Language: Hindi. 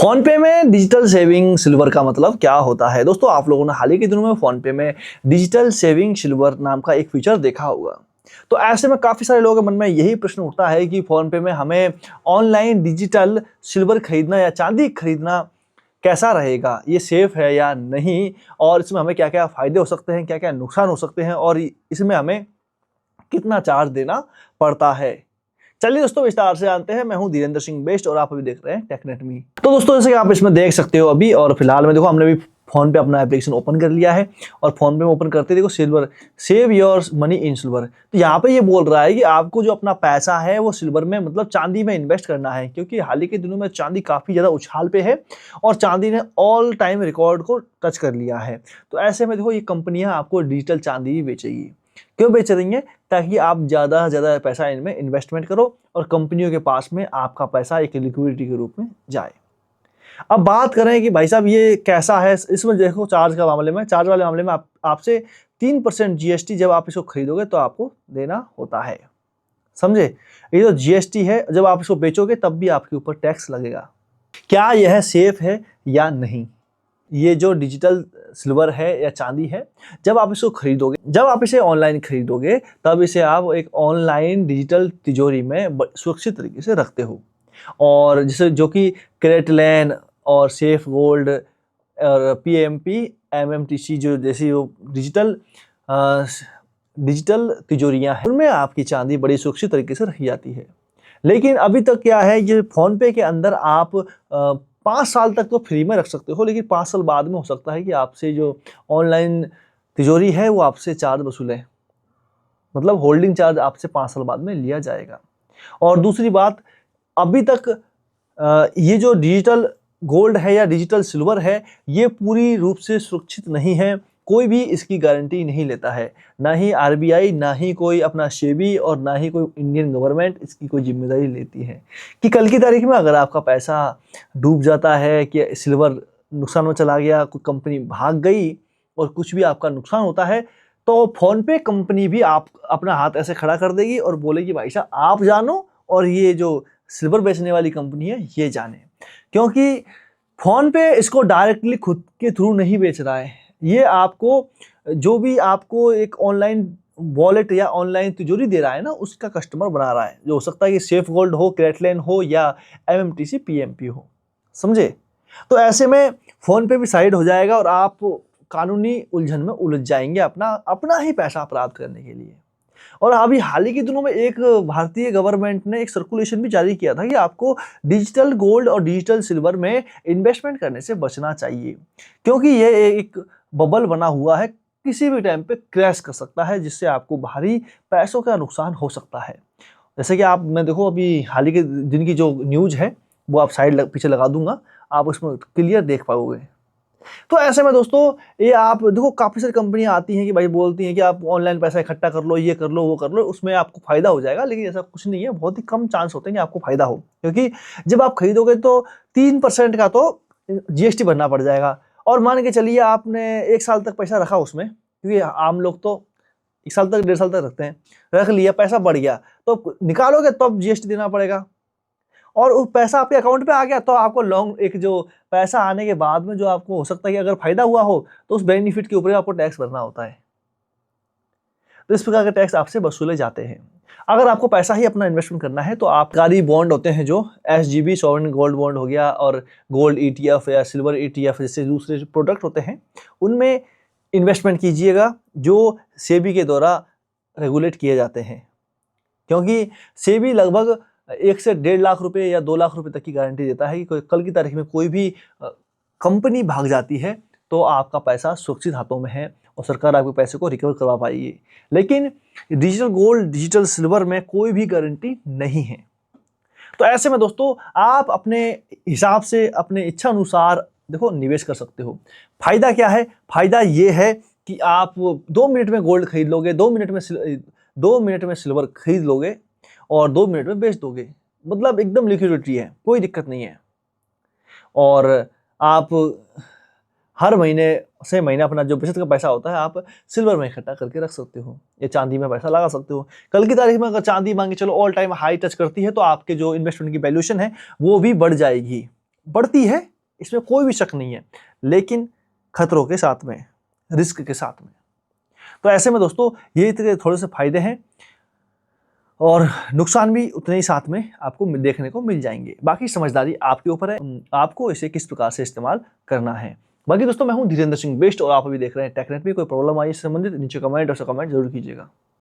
फोन पे में डिजिटल सेविंग सिल्वर का मतलब क्या होता है। दोस्तों, आप लोगों ने हाल ही के दिनों में फोन पे में डिजिटल सेविंग सिल्वर नाम का एक फीचर देखा होगा। तो ऐसे में काफी सारे लोगों के मन में यही प्रश्न उठता है कि फोन पे में हमें ऑनलाइन डिजिटल सिल्वर खरीदना या चांदी खरीदना कैसा रहेगा, ये सेफ है या नहीं, और इसमें हमें क्या क्या फायदे हो सकते हैं, क्या क्या नुकसान हो सकते हैं, और इसमें हमें कितना चार्ज देना पड़ता है। चलिए दोस्तों, विस्तार से जानते हैं। मैं हूं धीरेन्द्र सिंह बेस्ट और आप अभी देख रहे हैं टेकनेट मी। तो दोस्तों, जैसे कि आप इसमें देख सकते हो अभी, और फिलहाल में देखो हमने भी फोन पे अपना एप्लीकेशन ओपन कर लिया है और फोन पे ओपन करते देखो silver, save your money in silver. तो यहाँ पे ये बोल रहा है कि आपको जो अपना पैसा है वो सिल्वर में मतलब चांदी में इन्वेस्ट करना है, क्योंकि हाल ही के दिनों में चांदी काफी ज्यादा उछाल पे है और चांदी ने ऑल टाइम रिकॉर्ड को टच कर लिया है। तो ऐसे में देखो ये कंपनियां आपको डिजिटल चांदी भी बेचेगी। क्यों बेच रही हैं? ताकि आप ज़्यादा से ज़्यादा पैसा इनमें इन्वेस्टमेंट करो और कंपनियों के पास में आपका पैसा एक लिक्विडिटी के रूप में जाए। अब बात करें कि भाई साहब ये कैसा है, इसमें देखो चार्ज का मामले में, चार्ज वाले मामले में आपसे 3% जीएसटी जब आप इसको खरीदोगे तो आपको देना होता है। समझे? ये जो जीएसटी है, जब आप इसको बेचोगे तब भी आपके ऊपर टैक्स लगेगा। क्या यह सेफ है या नहीं? ये जो डिजिटल सिल्वर है या चांदी है, जब आप इसको खरीदोगे, जब आप इसे ऑनलाइन खरीदोगे तब इसे आप एक ऑनलाइन डिजिटल तिजोरी में सुरक्षित तरीके से रखते हो, और जैसे जो कि क्रेटलैन और सेफ गोल्ड और पीएमपी एमएमटीसी जो जैसी वो डिजिटल तिजोरियां हैं, उनमें आपकी चांदी बड़ी सुरक्षित तरीके से रखी जाती है। लेकिन अभी तक क्या है, ये फोन पे के अंदर आप 5 साल तक तो फ्री में रख सकते हो, लेकिन 5 साल बाद में हो सकता है कि आपसे जो ऑनलाइन तिजोरी है वो आपसे चार्ज वसूले, मतलब होल्डिंग चार्ज आपसे 5 साल बाद में लिया जाएगा। और दूसरी बात, अभी तक ये जो डिजिटल गोल्ड है या डिजिटल सिल्वर है, ये पूरी रूप से सुरक्षित नहीं है। कोई भी इसकी गारंटी नहीं लेता है, ना ही आरबीआई, ना ही कोई अपना सेबी और ना ही कोई इंडियन गवर्नमेंट इसकी कोई जिम्मेदारी लेती है कि कल की तारीख में अगर आपका पैसा डूब जाता है कि सिल्वर नुकसान में चला गया, कोई कंपनी भाग गई और कुछ भी आपका नुकसान होता है, तो फोन पे कंपनी भी आप अपना हाथ ऐसे खड़ा कर देगी और बोलेगी भाई साहब आप जानो और ये जो सिल्वर बेचने वाली कंपनी है ये जाने। क्योंकि फोन पे इसको डायरेक्टली खुद के थ्रू नहीं बेच रहा है, ये आपको जो भी आपको एक ऑनलाइन वॉलेट या ऑनलाइन तिजोरी दे रहा है ना, उसका कस्टमर बना रहा है, जो हो सकता है कि सेफ गोल्ड हो, क्रेटलैन हो या एमएमटीसी पीएमपी हो। समझे? तो ऐसे में फोन पे भी साइड हो जाएगा और आप कानूनी उलझन में उलझ जाएंगे अपना ही पैसा प्राप्त करने के लिए। और अभी हाल ही के दिनों में एक भारतीय गवर्नमेंट ने एक सर्कुलेशन भी जारी किया था कि आपको डिजिटल गोल्ड और डिजिटल सिल्वर में इन्वेस्टमेंट करने से बचना चाहिए, क्योंकि ये एक बबल बना हुआ है, किसी भी टाइम पे क्रैश कर सकता है, जिससे आपको भारी पैसों का नुकसान हो सकता है। जैसे कि मैं देखो अभी हाल ही के दिन की जो न्यूज है वो आप पीछे लगा दूंगा, आप उसमें क्लियर देख पाओगे। तो ऐसे में दोस्तों, ये आप देखो काफी सारी कंपनियां आती हैं कि भाई बोलती हैं कि आप ऑनलाइन पैसा इकट्ठा कर लो, ये कर लो, वो कर लो, उसमें आपको फायदा हो जाएगा, लेकिन ऐसा कुछ नहीं है। बहुत ही कम चांस होते हैं कि आपको फायदा हो, क्योंकि जब आप खरीदोगे तो 3% का तो जीएसटी भरना पड़ जाएगा। और मान के चलिए आपने 1 साल तक पैसा रखा उसमें, क्योंकि आम लोग तो 1 साल तक 1.5 साल तक रखते हैं, रख लिया, पैसा बढ़ गया तो निकालोगे तब जीएसटी देना पड़ेगा। और वो पैसा आपके अकाउंट पे आ गया तो आपको लॉन्ग एक जो पैसा आने के बाद में जो आपको हो सकता है कि अगर फायदा हुआ हो तो उस बेनिफिट के ऊपर आपको टैक्स भरना होता है। तो इस प्रकार के टैक्स आपसे वसूले जाते हैं। अगर आपको पैसा ही अपना इन्वेस्टमेंट करना है तो आप सरकारी बॉन्ड होते हैं जो एसजीबी सॉवरेन गोल्ड बॉन्ड हो गया, और गोल्ड ईटीएफ या सिल्वर ईटीएफ जैसे दूसरे जो प्रोडक्ट होते हैं उनमें इन्वेस्टमेंट कीजिएगा, जो सेबी के द्वारा रेगुलेट किए जाते हैं। क्योंकि सेबी लगभग 1 से 1.5 लाख रुपए या 2 लाख रुपए तक की गारंटी देता है कि कल की तारीख में कोई भी कंपनी भाग जाती है तो आपका पैसा सुरक्षित हाथों में है और सरकार आपके पैसे को रिकवर करवा पाएगी। लेकिन डिजिटल गोल्ड, डिजिटल सिल्वर में कोई भी गारंटी नहीं है। तो ऐसे में दोस्तों, आप अपने हिसाब से अपने इच्छा अनुसार देखो निवेश कर सकते हो। फायदा क्या है? फायदा ये है कि आप 2 मिनट में गोल्ड खरीद लोगे, 2 मिनट में सिल्वर खरीद लोगे और 2 मिनट में बेच दोगे, मतलब एकदम लिक्विडिटी है, कोई दिक्कत नहीं है। और आप हर महीने से महीने अपना जो बचत का पैसा होता है आप सिल्वर में इकट्ठा करके रख सकते हो या चांदी में पैसा लगा सकते हो। कल की तारीख में अगर चांदी मांगे चलो ऑल टाइम हाई टच करती है तो आपके जो इन्वेस्टमेंट की वैल्यूएशन है वो भी बढ़ जाएगी, बढ़ती है इसमें कोई भी शक नहीं है, लेकिन खतरों के साथ में, रिस्क के साथ में। तो ऐसे में दोस्तों ये थोड़े से फायदे हैं और नुकसान भी उतने ही साथ में आपको देखने को मिल जाएंगे। बाकी समझदारी आपके ऊपर है, आपको इसे किस प्रकार से इस्तेमाल करना है। बाकी दोस्तों मैं हूं धीरेन्द्र सिंह बेस्ट और आप अभी देख रहे हैं टेकनेट पे। कोई प्रॉब्लम आई इससे संबंधित नीचे कमेंट जरूर कीजिएगा।